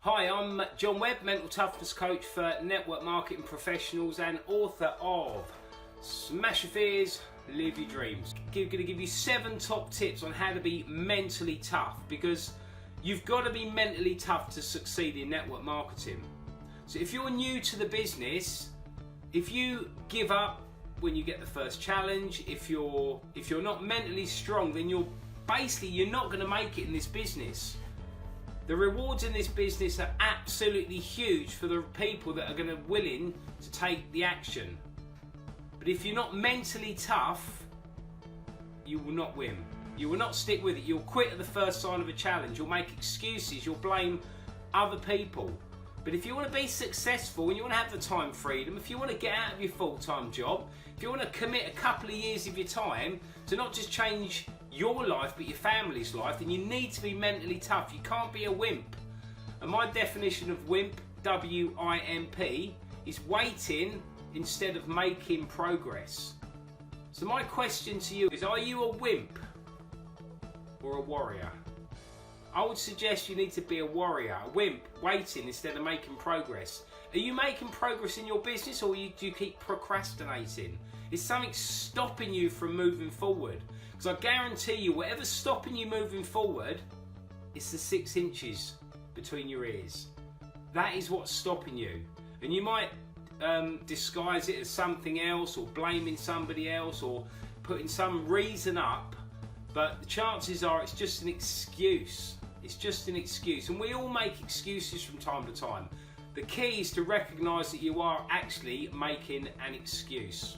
Hi, I'm John Webb, mental toughness coach for network marketing professionals and author of Smash Your Fears, Live Your Dreams. I'm going to give you 7 top tips on how to be mentally tough, because you've got to be mentally tough to succeed in network marketing. So if you're new to the business, if you give up when you get the first challenge, if you're not mentally strong, then you're not going to make it in this business. The rewards in this business are absolutely huge for the people that are willing to take the action. But if you're not mentally tough, you will not win. You will not stick with it. You'll quit at the first sign of a challenge. You'll make excuses. You'll blame other people. But if you want to be successful and you want to have the time freedom, if you want to get out of your full-time job, if you want to commit a couple of years of your time to not just change your life but your family's life, then you need to be mentally tough. You can't be a wimp. And my definition of wimp, W-I-M-P, is waiting instead of making progress. So my question to you is, are you a wimp or a warrior? I would suggest you need to be a warrior, a wimp, waiting instead of making progress. Are you making progress in your business, or do you keep procrastinating? Is something stopping you from moving forward? Because I guarantee you, whatever's stopping you moving forward, it's the 6 inches between your ears. That is what's stopping you. And you might disguise it as something else, or blaming somebody else, or putting some reason up, but the chances are it's just an excuse. It's just an excuse, and we all make excuses from time to time. The key is to recognise that you are actually making an excuse.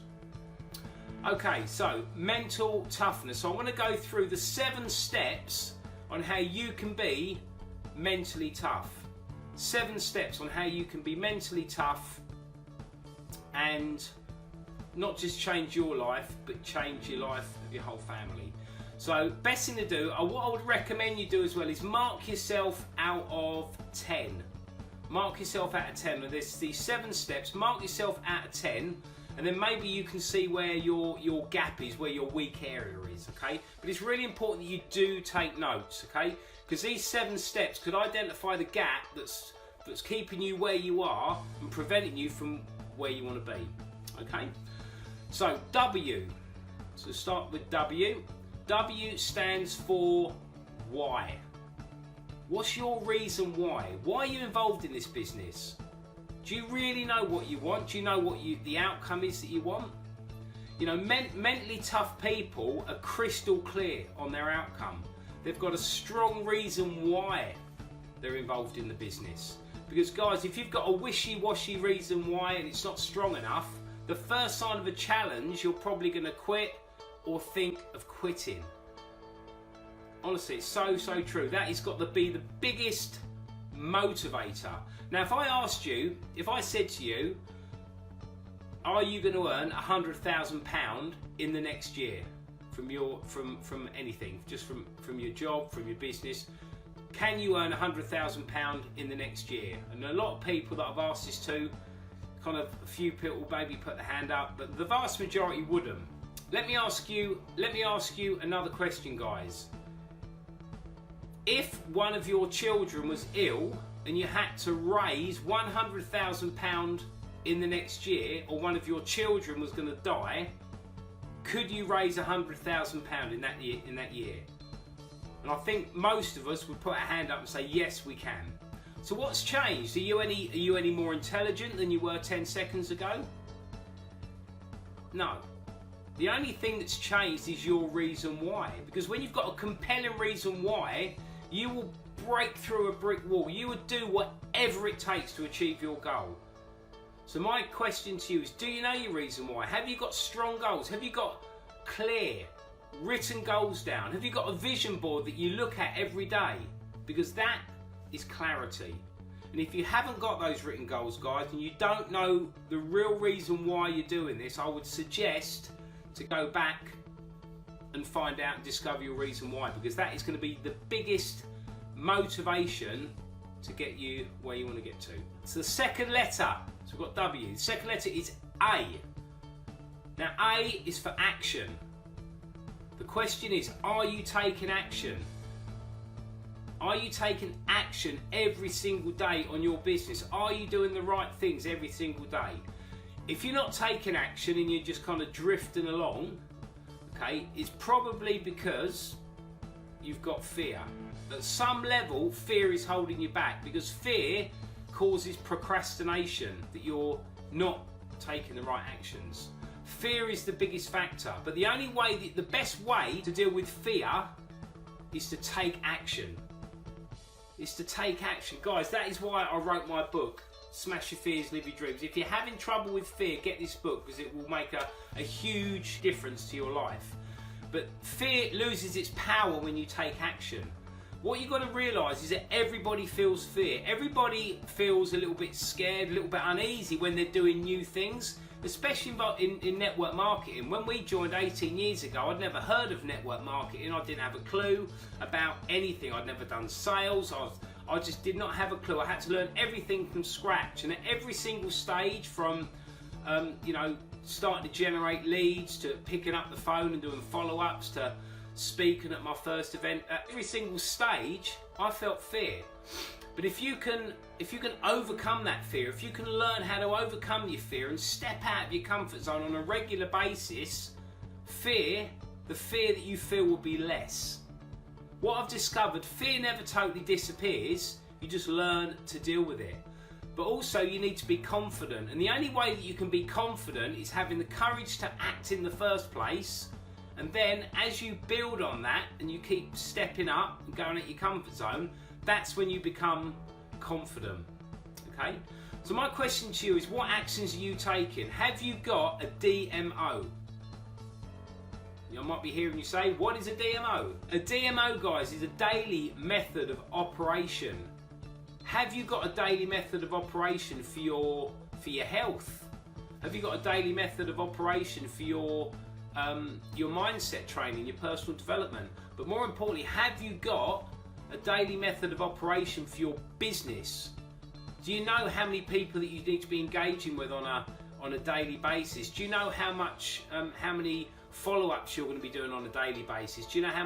Okay, so mental toughness. So I want to go through the 7 steps on how you can be mentally tough. 7 steps on how you can be mentally tough and not just change your life, but change your life of your whole family. So best thing to do, what I would recommend you do as well, is mark yourself out of 10. Mark yourself out of 10. And there's these 7 steps. Mark yourself out of 10, and then maybe you can see where your gap is, where your weak area is, okay? But it's really important that you do take notes, okay? Because these 7 steps could identify the gap that's keeping you where you are and preventing you from where you want to be, okay? So W. So start with W. W stands for why. What's your reason why? Why are you involved in this business? Do you really know what you want? Do you know what the outcome is that you want? You know, mentally tough people are crystal clear on their outcome. They've got a strong reason why they're involved in the business. Because guys, if you've got a wishy-washy reason why and it's not strong enough, the first sign of a challenge, you're probably going to quit or think of quitting. Honestly, it's so true. That has got to be the biggest motivator. Now, if I said to you, are you going to earn £100,000 in the next year from anything, just from your job, from your business? Can you earn £100,000 in the next year? And a lot of people that I've asked this to, kind of a few people maybe put their hand up, but the vast majority wouldn't. Let me ask you another question, guys. If one of your children was ill and you had to raise £100,000 in the next year, or one of your children was going to die, could you raise £100,000 in that year? And I think most of us would put our hand up and say, yes, we can. So what's changed? Are you any more intelligent than you were 10 seconds ago? No. The only thing that's changed is your reason why. Because when you've got a compelling reason why, you will break through a brick wall. You would do whatever it takes to achieve your goal. So my question to you is, do you know your reason why? Have you got strong goals? Have you got clear, written goals down? Have you got a vision board that you look at every day? Because that is clarity. And if you haven't got those written goals, guys, and you don't know the real reason why you're doing this, I would suggest to go back and find out and discover your reason why, because that is going to be the biggest motivation to get you where you want to get to. So the second letter, so we've got W, the second letter is A. Now A is for action. The question is, are you taking action? Are you taking action every single day on your business? Are you doing the right things every single day? If you're not taking action and you're just kind of drifting along, okay, it's probably because you've got fear. At some level, fear is holding you back, because fear causes procrastination, that you're not taking the right actions. Fear is the biggest factor, but the only way, the best way to deal with fear is to take action. Is to take action. Guys, that is why I wrote my book, Smash Your Fears, Live Your Dreams. If you're having trouble with fear, get this book, because it will make a huge difference to your life. But fear loses its power when you take action. What you've got to realise is that everybody feels fear. Everybody feels a little bit scared, a little bit uneasy when they're doing new things, especially in network marketing. When we joined 18 years ago, I'd never heard of network marketing. I didn't have a clue about anything. I'd never done sales. I just did not have a clue. I had to learn everything from scratch. And at every single stage, from starting to generate leads, to picking up the phone and doing follow-ups, to speaking at my first event, at every single stage I felt fear. But if you can overcome that fear, if you can learn how to overcome your fear and step out of your comfort zone on a regular basis, the fear that you feel will be less. What I've discovered, fear never totally disappears, you just learn to deal with it. But also you need to be confident, and the only way that you can be confident is having the courage to act in the first place. And then as you build on that and you keep stepping up and going at your comfort zone, that's when you become confident. Okay? So my question to you is, what actions are you taking? Have you got a DMO? You might be hearing you say, what is a DMO? A DMO, guys, is a daily method of operation. Have you got a daily method of operation for your health? Have you got a daily method of operation for your mindset training, your personal development? But more importantly, have you got a daily method of operation for your business? Do you know how many people that you need to be engaging with on a daily basis? Do you know how many follow-ups you're going to be doing on a daily basis? Do you know how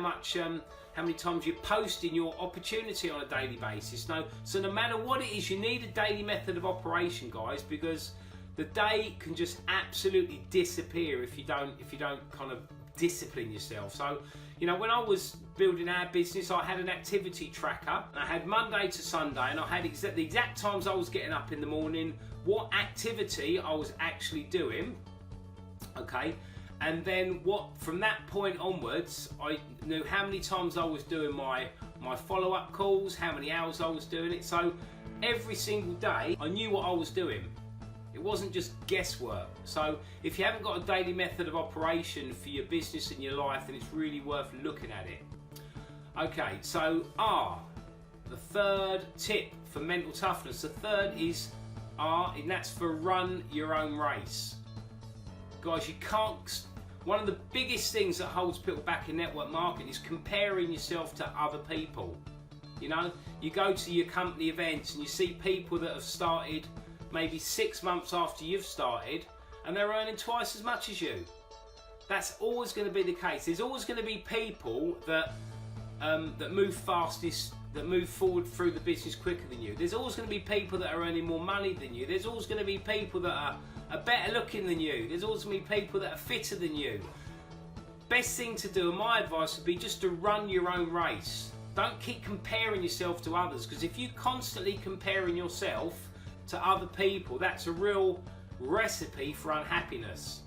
many times you're posting your opportunity on a daily basis? So no matter what it is, you need a daily method of operation, guys, because the day can just absolutely disappear if you don't kind of discipline yourself. So, when I was building our business, I had an activity tracker. I had Monday to Sunday, and I had the exact times I was getting up in the morning, what activity I was actually doing, okay? And then from that point onwards, I knew how many times I was doing my follow-up calls, how many hours I was doing it. So every single day, I knew what I was doing. It wasn't just guesswork. So if you haven't got a daily method of operation for your business and your life, then it's really worth looking at it. Okay, so the third tip for mental toughness. The third is and that's for run your own race. Guys, you can't. One of the biggest things that holds people back in network marketing is comparing yourself to other people. You go to your company events and you see people that have started maybe 6 months after you've started, and they're earning twice as much as you. That's always going to be the case. There's always going to be people that move fastest, that move forward through the business quicker than you. There's always going to be people that are earning more money than you. There's always going to be people that are better looking than you. There's always going to be people that are fitter than you. Best thing to do, and my advice would be just to run your own race. Don't keep comparing yourself to others, because if you constantly comparing yourself to other people, that's a real recipe for unhappiness.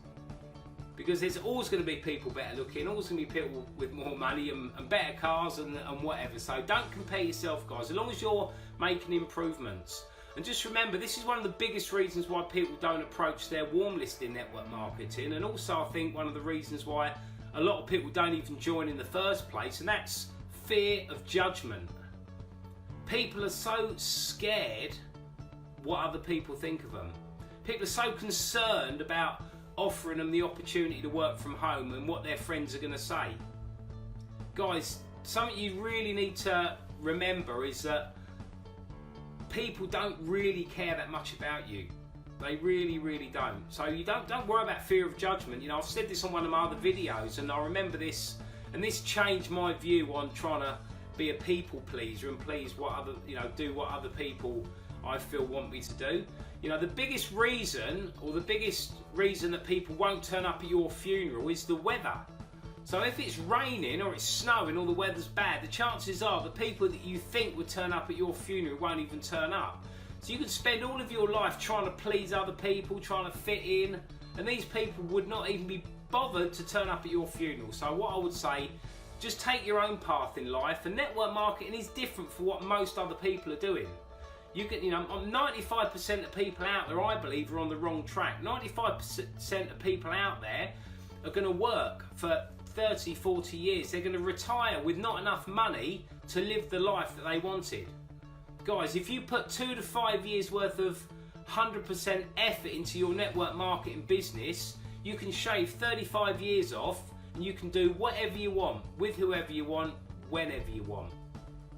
Because there's always going to be people better looking, always going to be people with more money and better cars and whatever. So don't compare yourself, guys, as long as you're making improvements. And just remember, this is one of the biggest reasons why people don't approach their warm list in network marketing, and also I think one of the reasons why a lot of people don't even join in the first place, and that's fear of judgment. People are so scared what other people think of them. People are so concerned about offering them the opportunity to work from home and what their friends are going to say. Guys, something you really need to remember is that people don't really care that much about you. They really, really don't. So you don't worry about fear of judgment. I've said this on one of my other videos, and I remember this, and this changed my view on trying to be a people pleaser and please what other, do what other people I feel want me to do. The biggest reason, or the biggest reason that people won't turn up at your funeral is the weather. So if it's raining or it's snowing or the weather's bad, the chances are the people that you think would turn up at your funeral won't even turn up. So you can spend all of your life trying to please other people, trying to fit in, and these people would not even be bothered to turn up at your funeral. So what I would say, just take your own path in life, and network marketing is different for what most other people are doing. 95% of people out there, I believe, are on the wrong track. 95% of people out there are going to work for 30, 40 years. They're going to retire with not enough money to live the life that they wanted. Guys, if you put 2 to 5 years worth of 100% effort into your network marketing business, you can shave 35 years off and you can do whatever you want, with whoever you want, whenever you want.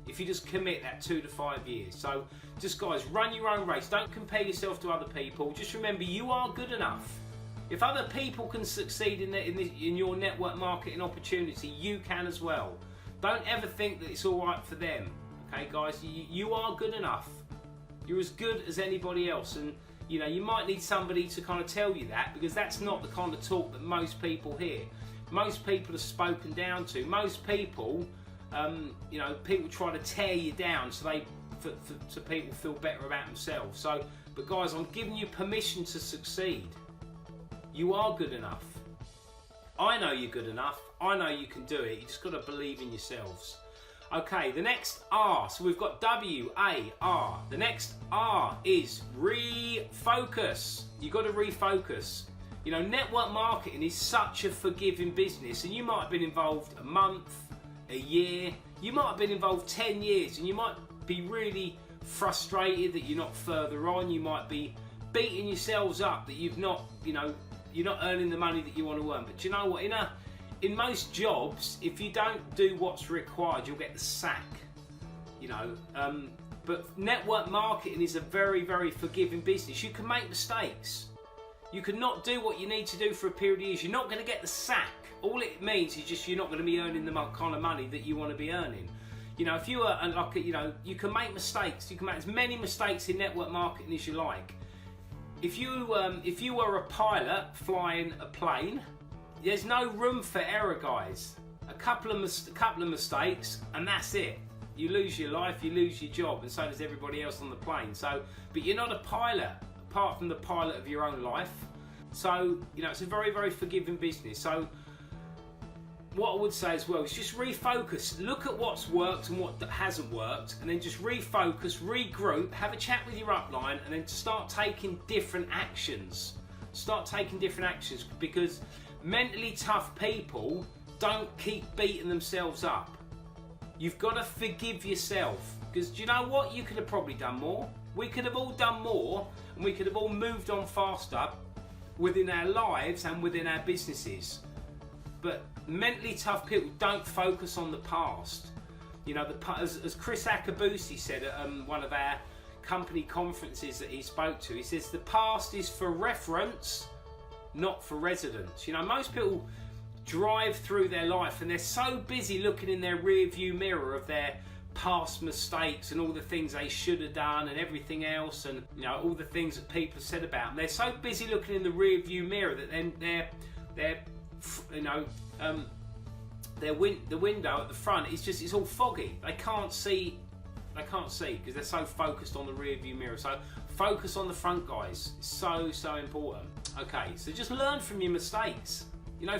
If you just commit that 2 to 5 years. So just guys, run your own race. Don't compare yourself to other people. Just remember, you are good enough. If other people can succeed in your network marketing opportunity, you can as well. Don't ever think that it's all right for them. Okay, guys, you are good enough. You're as good as anybody else, and you might need somebody to kind of tell you that, because that's not the kind of talk that most people hear. Most people are spoken down to. Most people, people try to tear you down so people feel better about themselves. So, but guys, I'm giving you permission to succeed. You are good enough. I know you're good enough. I know you can do it. You just got to believe in yourselves. Okay, the next R. So we've got W-A-R. The next R is refocus. You've got to refocus. Network marketing is such a forgiving business, and you might have been involved a month, a year, you might have been involved 10 years, and you might be really frustrated that you're not further on. You might be beating yourselves up that you're not earning the money that you want to earn. But do you know what? In most jobs, if you don't do what's required, you'll get the sack. But network marketing is a very, very forgiving business. You can make mistakes. You can not do what you need to do for a period of years. You're not going to get the sack. All it means is just you're not going to be earning the kind of money that you want to be earning. If you are you can make mistakes. You can make as many mistakes in network marketing as you like. If you were a pilot flying a plane, there's no room for error, guys. A couple of mistakes, and that's it. You lose your life, you lose your job, and so does everybody else on the plane. So, but you're not a pilot, apart from the pilot of your own life. So, it's a very, very forgiving business. So, what I would say as well is just refocus. Look at what's worked and what hasn't worked, and then just refocus, regroup, have a chat with your upline, and then start taking different actions. Start taking different actions, because mentally tough people don't keep beating themselves up. You've got to forgive yourself, because do you know what? You could have probably done more. We could have all done more, and we could have all moved on faster within our lives and within our businesses. But mentally tough people don't focus on the past. As Chris Akabusi said at one of our company conferences that he spoke to, he says the past is for reference, not for residence. Most people drive through their life and they're so busy looking in their rear view mirror of their past mistakes and all the things they should have done and everything else, and all the things that people have said about them. They're so busy looking in the rear view mirror that then the window at the front it's all foggy. They can't see because they're so focused on the rear view mirror. So focus on the front, guys. It's so important. Okay, so just learn from your mistakes.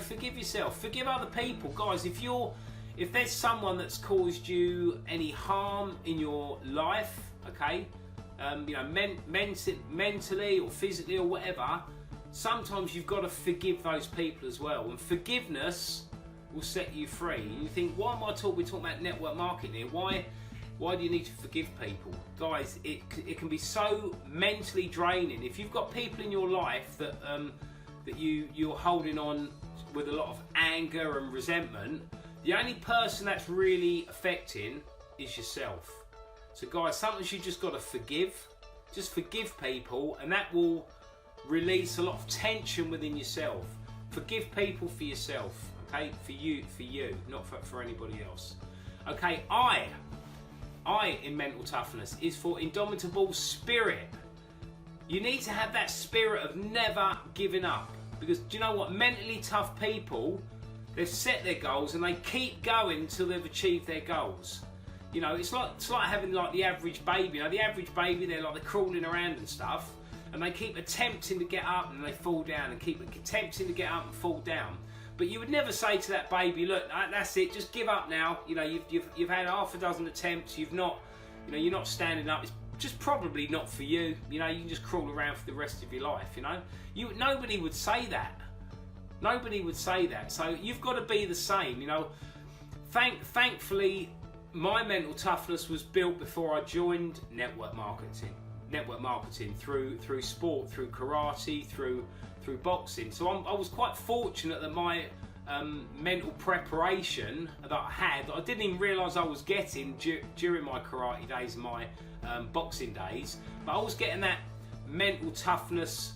Forgive yourself, forgive other people, guys. If there's someone that's caused you any harm in your life, okay, mentally or physically or whatever, sometimes you've got to forgive those people as well. And forgiveness will set you free. And you think, why am I talking? We're talking about network marketing here. Why do you need to forgive people? Guys, it can be so mentally draining. If you've got people in your life that you're holding on with a lot of anger and resentment, the only person that's really affecting is yourself. So guys, sometimes you just got to forgive. Just forgive people, and that will release a lot of tension within yourself. Forgive people for yourself, okay? For you, not for anybody else. Okay, I in mental toughness is for indomitable spirit. You need to have that spirit of never giving up, because do you know what? Mentally tough people, they've set their goals and they keep going until they've achieved their goals. You know, it's like having like the average baby. You know, the average baby, they're crawling around and stuff, and they keep attempting to get up and they fall down, and keep attempting to get up and fall down. But you would never say to that baby, look, that's it, just give up now. You know, you've had half a dozen attempts, you're not standing up. It's just probably not for you. You know, you can just crawl around for the rest of your life. You know, nobody would say that. Nobody would say that. So you've got to be the same. You know, thankfully, my mental toughness was built before I joined network marketing. Network marketing through sport, through karate, through boxing. So I was quite fortunate that my mental preparation that I didn't even realise I was getting during my karate days and my boxing days, but I was getting that mental toughness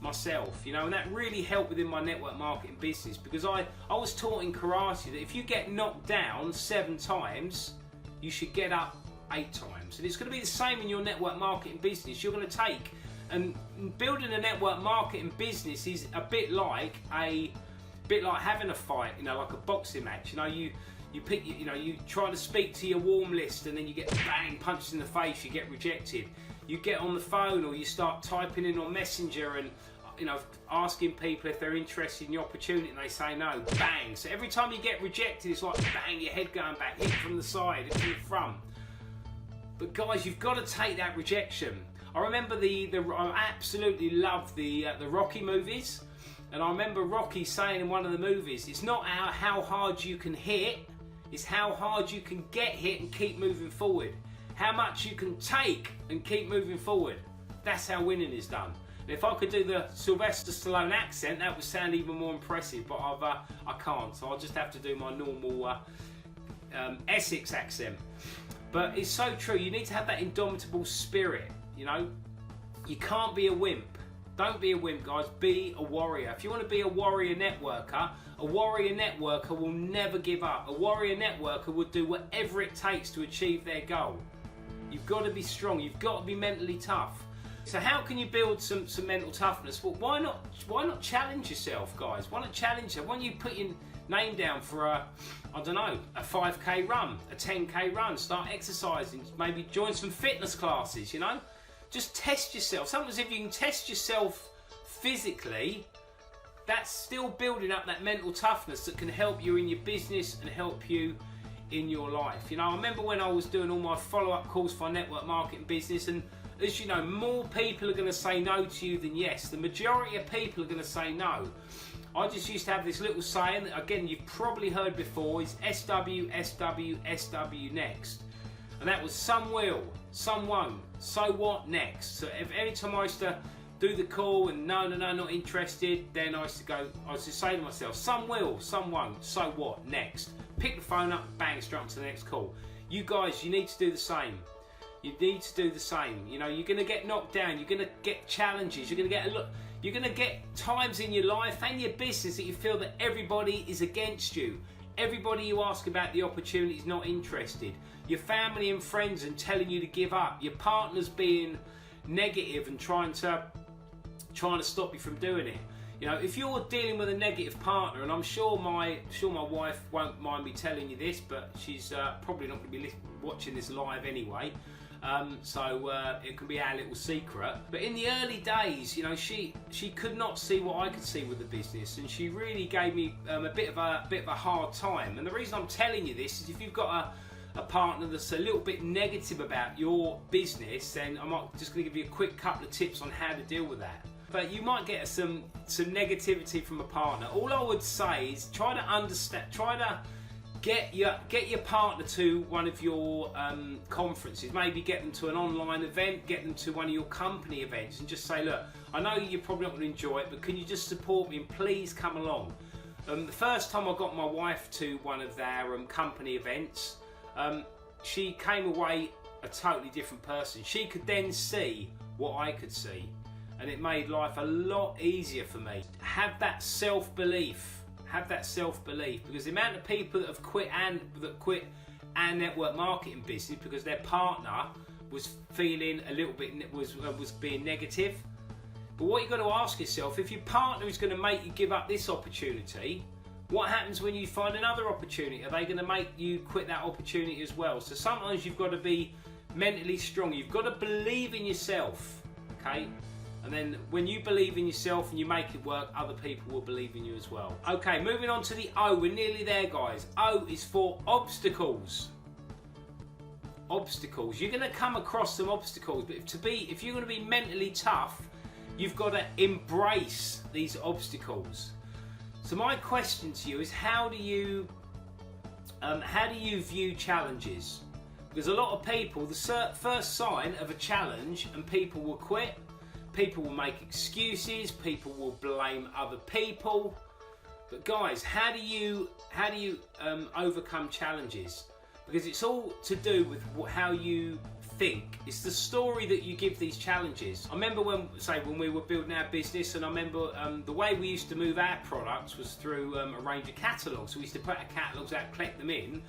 myself, you know, and that really helped within my network marketing business, because I was taught in karate that if you get knocked down 7 times, you should get up 8 times. And it's going to be the same in your network marketing business. You're going to take, and building a network marketing business is a bit like having a fight, you know, like a boxing match. You know, you try to speak to your warm list and then you get bang punched in the face, you get rejected. You get on the phone or you start typing in on Messenger and, you know, asking people if they're interested in the opportunity, and they say no, bang. So every time you get rejected, it's like bang, your head going back, hit from the side, hit from the front. But guys, you've got to take that rejection. I remember I absolutely love the Rocky movies, and I remember Rocky saying in one of the movies, it's not how hard you can hit, it's how hard you can get hit and keep moving forward. How much you can take and keep moving forward. That's how winning is done. And if I could do the Sylvester Stallone accent, that would sound even more impressive, but I can't, so I'll just have to do my normal Essex accent. But it's so true, you need to have that indomitable spirit. You know, you can't be a wimp. Don't be a wimp, guys. Be a warrior. If you want to be a warrior networker will never give up. A warrior networker would do whatever it takes to achieve their goal. You've got to be strong. You've got to be mentally tough. So how can you build some mental toughness? Well, why not challenge yourself, guys? Why not challenge yourself? Why don't you put your name down for a 5k run, a 10k run, start exercising, maybe join some fitness classes, you know? Just test yourself. Sometimes if you can test yourself physically, that's still building up that mental toughness that can help you in your business and help you in your life. You know, I remember when I was doing all my follow-up calls for network marketing business, and as you know, more people are going to say no to you than yes. The majority of people are going to say no. I just used to have this little saying that, again, you've probably heard before, is SW, SW, SW next. And that was some will, some won't, so what next? So if any time I used to do the call and no, not interested, then I used to say to myself, some will, some won't, so what next? Pick the phone up, bang, straight on to the next call. You guys, you need to do the same. You need to do the same. You know, you're going to get knocked down, you're going to get challenges, you're going to get times in your life and your business that you feel that everybody is against you. Everybody you ask about the opportunity is not interested. Your family and friends and telling you to give up. Your partner's being negative and trying to stop you from doing it. You know, if you're dealing with a negative partner, and I'm sure my wife won't mind me telling you this, but she's probably not going to be watching this live anyway. So it can be our little secret. But in the early days, you know, she could not see what I could see with the business, and she really gave me a bit of a hard time. And the reason I'm telling you this is, if you've got a partner that's a little bit negative about your business, then I'm just going to give you a quick couple of tips on how to deal with that. But you might get some negativity from a partner. All I would say is try to understand, try to get your partner to one of your conferences. Maybe get them to an online event, get them to one of your company events, and just say, look, I know you're probably not going to enjoy it, but can you just support me and please come along? The first time I got my wife to one of their company events, she came away a totally different person. She could then see what I could see, and it made life a lot easier for me. Have that self-belief. Have that self-belief, because the amount of people that have quit our network marketing business because their partner was feeling a little bit, was being negative. But what you've got to ask yourself, if your partner is going to make you give up this opportunity, what happens when you find another opportunity? Are they going to make you quit that opportunity as well? So sometimes you've got to be mentally strong. You've got to believe in yourself, okay? And then when you believe in yourself and you make it work, other people will believe in you as well. Okay, moving on to the O. We're nearly there, guys. O is for obstacles. Obstacles. You're going to come across some obstacles, but if you're going to be mentally tough, you've got to embrace these obstacles. So my question to you is, how do you view challenges? Because a lot of people, the first sign of a challenge, and people will quit. People will make excuses. People will blame other people. But guys, how do you overcome challenges? Because it's all to do with how you think. It's the story that you give these challenges. I remember when we were building our business, and I remember the way we used to move our products was through a range of catalogues. So we used to put our catalogues out, collect them in.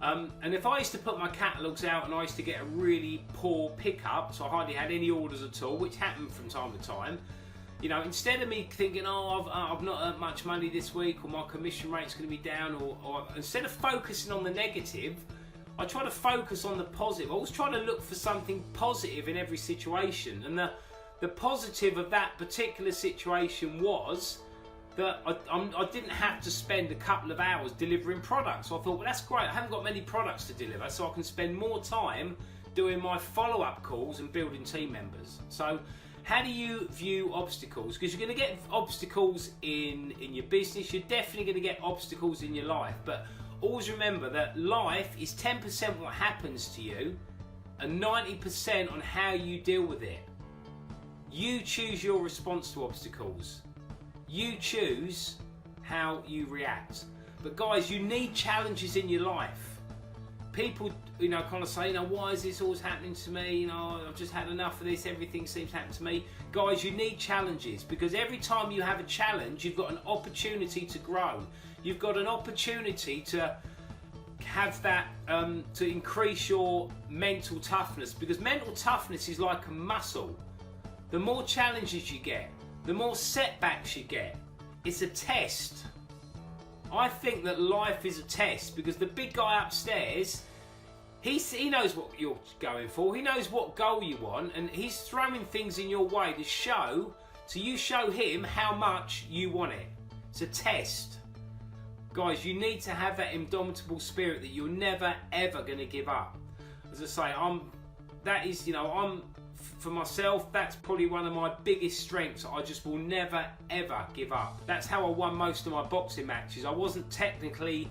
And if I used to put my catalogues out and I used to get a really poor pickup, so I hardly had any orders at all, which happened from time to time, you know, instead of me thinking, oh, I've not earned much money this week, or my commission rate's going to be down, or instead of focusing on the negative, I try to focus on the positive. I always try to look for something positive in every situation. And the positive of that particular situation was that I didn't have to spend a couple of hours delivering products. So I thought, well, that's great. I haven't got many products to deliver, so I can spend more time doing my follow-up calls and building team members. So how do you view obstacles? Because you're going to get obstacles in your business. You're definitely going to get obstacles in your life. But always remember that life is 10% what happens to you and 90% on how you deal with it. You choose your response to obstacles. You choose how you react. But guys, you need challenges in your life. People, you know, kind of say, you know, why is this always happening to me? You know, I've just had enough of this. Everything seems to happen to me. Guys, you need challenges, because every time you have a challenge, you've got an opportunity to grow. You've got an opportunity to have that, to increase your mental toughness, because mental toughness is like a muscle. The more challenges you get, the more setbacks you get. It's a test. I think that life is a test, because the big guy upstairs, he knows what you're going for. He knows what goal you want, and he's throwing things in your way to show, so you show him how much you want it. It's a test. Guys, you need to have that indomitable spirit that you're never ever going to give up. As I say, for myself, that's probably one of my biggest strengths. I just will never ever give up. That's how I won most of my boxing matches. I wasn't technically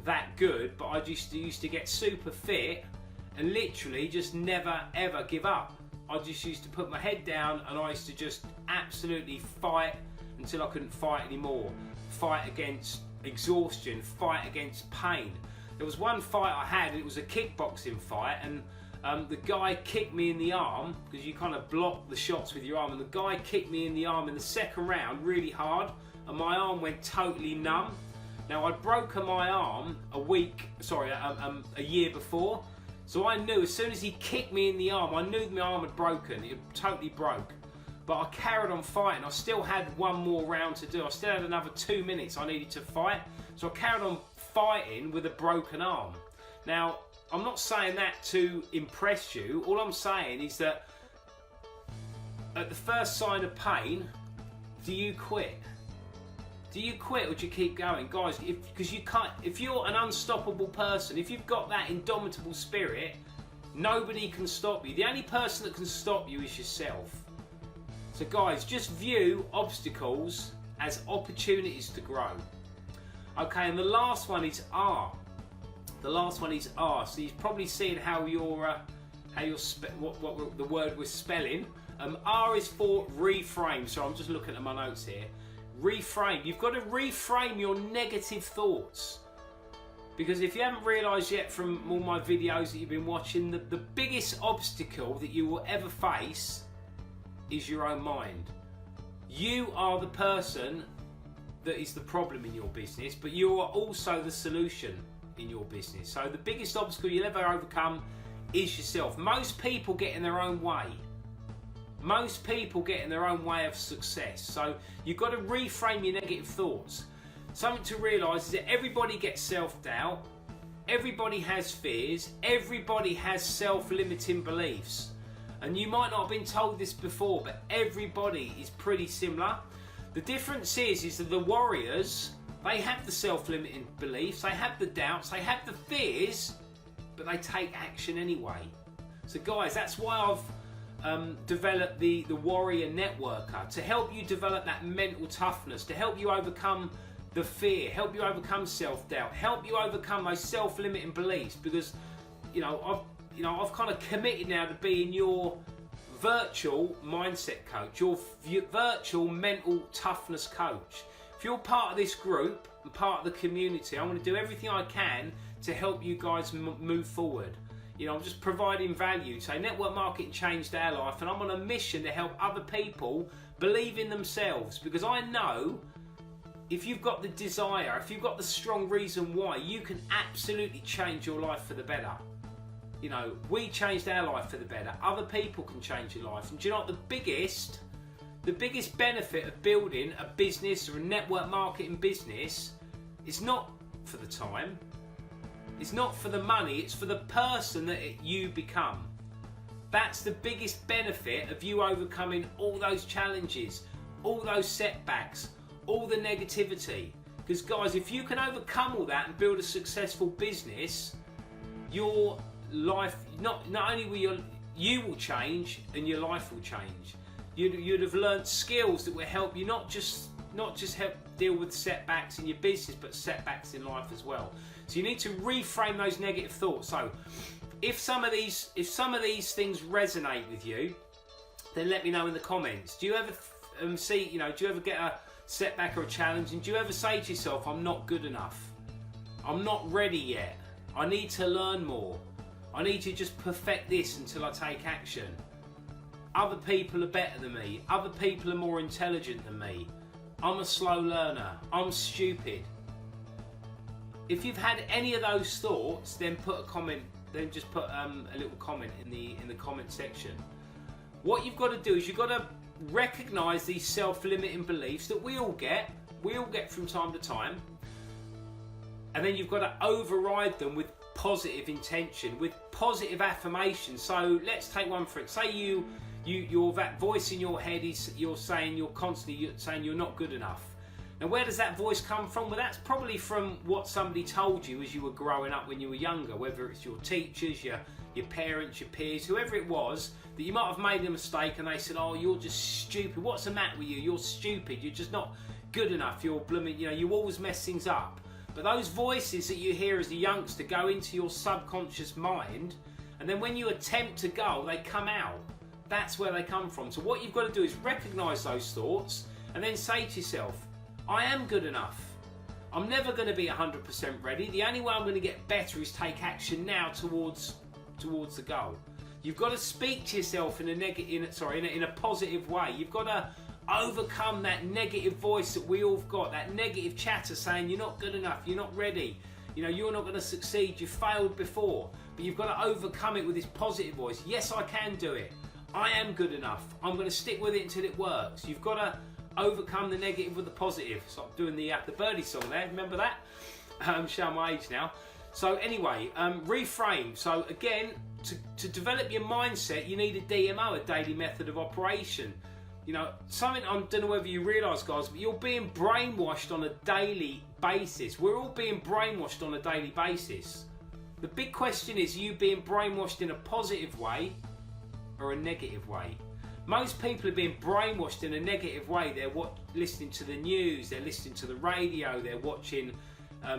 that good, but I just used to get super fit and literally just never ever give up. I just used to put my head down and I used to just absolutely fight until I couldn't fight anymore. Fight against exhaustion, fight against pain. There was one fight I had, and it was a kickboxing fight, and the guy kicked me in the arm, because you kind of block the shots with your arm, and the guy kicked me in the arm in the second round really hard, and my arm went totally numb. Now, I'd broken my arm a year before, so I knew as soon as he kicked me in the arm, I knew my arm had broken. It totally broke. But I carried on fighting. I still had one more round to do. I still had another 2 minutes I needed to fight. So I carried on fighting with a broken arm. Now, I'm not saying that to impress you. All I'm saying is that at the first sign of pain, do you quit? Do you quit, or do you keep going? Guys, because you can't, if you're an unstoppable person, if you've got that indomitable spirit, nobody can stop you. The only person that can stop you is yourself. So guys, just view obstacles as opportunities to grow. Okay, and the last one is R. The last one is R. So you've probably seen how what the word we're spelling. R is for reframe. So I'm just looking at my notes here. Reframe. You've got to reframe your negative thoughts. Because if you haven't realised yet from all my videos that you've been watching, the biggest obstacle that you will ever face is your own mind. You are the person that is the problem in your business, but you are also the solution. in your business. So the biggest obstacle you'll ever overcome is yourself. Most people get in their own way. Most people get in their own way of success. So you've got to reframe your negative thoughts. Something to realise is that everybody gets self-doubt, everybody has fears, everybody has self-limiting beliefs. And you might not have been told this before, but everybody is pretty similar. The difference is that the warriors, they have the self-limiting beliefs, they have the doubts, they have the fears, but they take action anyway. So guys, that's why I've developed the Warrior Networker, to help you develop that mental toughness, to help you overcome the fear, help you overcome self-doubt, help you overcome those self-limiting beliefs, because I've kind of committed now to being your virtual mindset coach, your virtual mental toughness coach. If you're part of this group and part of the community, I want to do everything I can to help you guys move forward. I'm just providing value. So network marketing changed our life, and I'm on a mission to help other people believe in themselves, because I know if you've got the desire, if you've got the strong reason why, you can absolutely change your life for the better. We changed our life for the better. Other people can change your life. And do you know what the biggest benefit of building a business or a network marketing business is? Not for the time, it's not for the money, it's for the person that you become. That's the biggest benefit of you overcoming all those challenges, all those setbacks, all the negativity. Because guys, if you can overcome all that and build a successful business, your life, not only will you will change, and your life will change. You'd have learned skills that will help you not just help deal with setbacks in your business, but setbacks in life as well. So you need to reframe those negative thoughts. So if some of these things resonate with you, then let me know in the comments. Do you ever do you ever get a setback or a challenge, and do you ever say to yourself, I'm not good enough, I'm not ready yet, I need to learn more, I need to just perfect this until I take action, other people are better than me, other people are more intelligent than me, I'm a slow learner, I'm stupid? If you've had any of those thoughts, then put a comment, then just put a little comment in the comment section. What you've got to do is you've got to recognize these self-limiting beliefs that we all get from time to time, and then you've got to override them with positive intention, with positive affirmation. So let's take one for it. Say you're that voice in your head is you're constantly saying you're not good enough. Now where does that voice come from? Well, that's probably from what somebody told you as you were growing up when you were younger, whether it's your teachers, your parents, your peers, whoever it was, that you might have made a mistake and they said, oh, you're just stupid, what's the matter with you, you're stupid, you're just not good enough, you're blooming, you always mess things up. But those voices that you hear as a youngster go into your subconscious mind, and then when you attempt to go, they come out. That's where they come from. So what you've got to do is recognise those thoughts and then say to yourself, I am good enough. I'm never going to be 100% ready. The only way I'm going to get better is take action now towards the goal. You've got to speak to yourself in a positive way. You've got to overcome that negative voice that we all got, that negative chatter saying you're not good enough, you're not ready, you're not going to succeed, you failed before. But you've got to overcome it with this positive voice. Yes, I can do it. I am good enough. I'm going to stick with it until it works. You've got to overcome the negative with the positive. So I'm doing the Birdie song there. Remember that? Showing my age now. So anyway, reframe. So again, to develop your mindset, you need a DMO, a daily method of operation. Something I don't know whether you realise, guys, but you're being brainwashed on a daily basis. We're all being brainwashed on a daily basis. The big question is, are you being brainwashed in a positive way or a negative way? Most people are being brainwashed in a negative way. They're listening to the news, they're listening to the radio, they're watching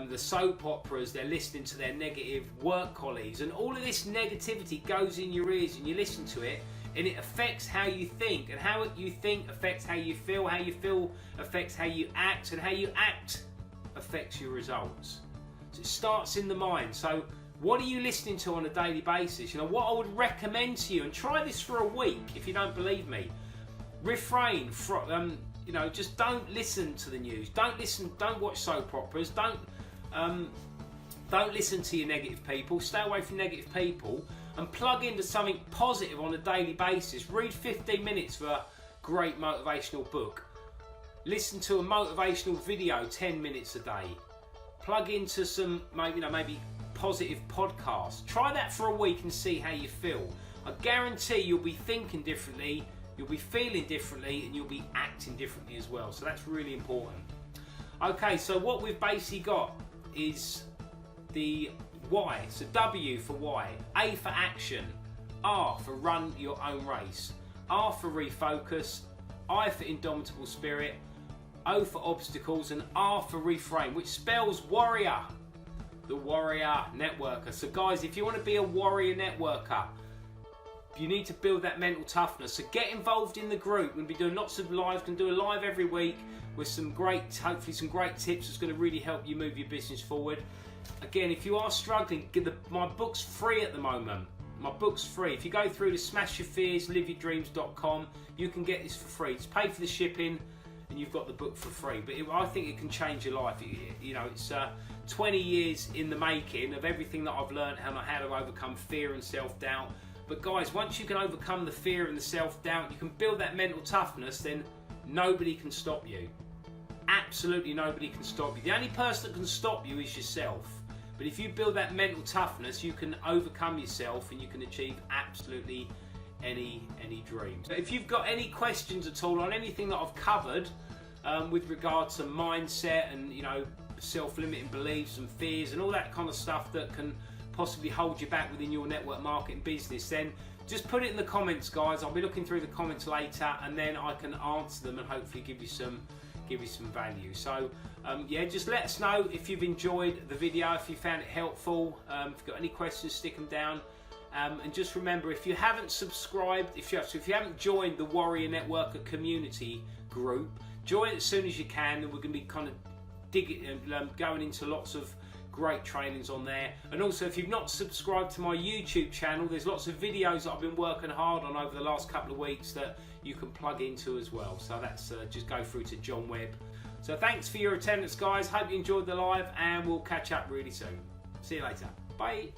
the soap operas, they're listening to their negative work colleagues, and all of this negativity goes in your ears and you listen to it, and it affects how you think, and how you think affects how you feel affects how you act, and how you act affects your results. So it starts in the mind. So what are you listening to on a daily basis? What I would recommend to you, and try this for a week if you don't believe me, refrain from, just don't listen to the news, don't watch soap operas, don't Don't listen to your negative people. Stay away from negative people and plug into something positive on a daily basis. Read 15 minutes for a great motivational book. Listen to a motivational video 10 minutes a day. Plug into some maybe positive podcasts. Try that for a week and see how you feel. I guarantee you'll be thinking differently, you'll be feeling differently, and you'll be acting differently as well. So that's really important. Okay, so what we've basically got is the why. So W for why, A for action, R for run your own race, R for refocus, I for indomitable spirit, O for obstacles, and R for reframe, which spells warrior. The warrior networker. So guys, if you want to be a warrior networker, you need to build that mental toughness. So get involved in the group. We're going to be doing lots of lives. Going to do a live every week with hopefully some great tips that's going to really help you move your business forward. Again, if you are struggling, my book's free at the moment. My book's free. If you go through to smashyourfears.liveyourdreams.com, you can get this for free. Just pay for the shipping and you've got the book for free. But I think it can change your life. It's 20 years in the making of everything that I've learned, how to overcome fear and self-doubt. But guys, once you can overcome the fear and the self-doubt, you can build that mental toughness, then nobody can stop you. Absolutely nobody can stop you. The only person that can stop you is yourself. But if you build that mental toughness, you can overcome yourself and you can achieve absolutely any dreams. If you've got any questions at all on anything that I've covered with regard to mindset and self-limiting beliefs and fears and all that kind of stuff that can possibly hold you back within your network marketing business, then just put it in the comments, guys. I'll be looking through the comments later and then I can answer them and hopefully give you some value. So yeah, just let us know if you've enjoyed the video, if you found it helpful. If you've got any questions, stick them down. And just remember, if you haven't subscribed, if you haven't joined the Warrior Networker community group, join it as soon as you can, and we're going to be kind of going into lots of great trainings on there. And also, if you've not subscribed to my YouTube channel, there's lots of videos that I've been working hard on over the last couple of weeks that you can plug into as well. So that's just go through to John Webb. So thanks for your attendance, guys. Hope you enjoyed the live, and we'll catch up really soon. See you later. Bye.